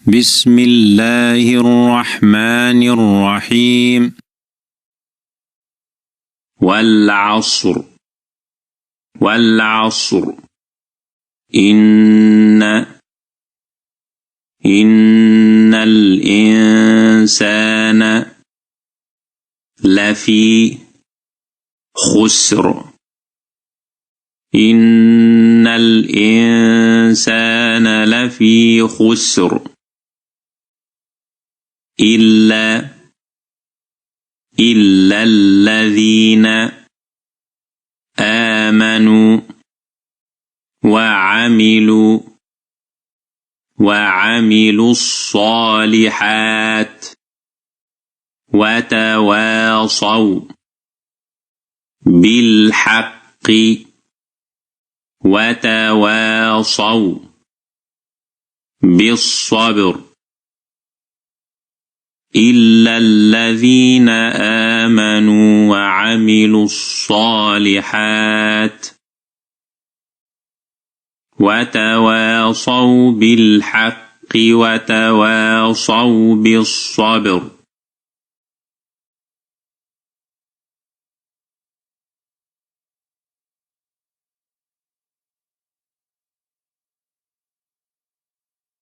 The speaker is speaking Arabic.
بسم الله الرحمن الرحيم. والعصر والعصر إن الإنسان لفي خسر إن الإنسان لفي خسر إلا الذين آمنوا وعملوا الصالحات وتواصوا بالحق وتواصوا بالصبر إلا الذين آمنوا وعملوا الصالحات وتواصوا بالحق وتواصوا بالصبر.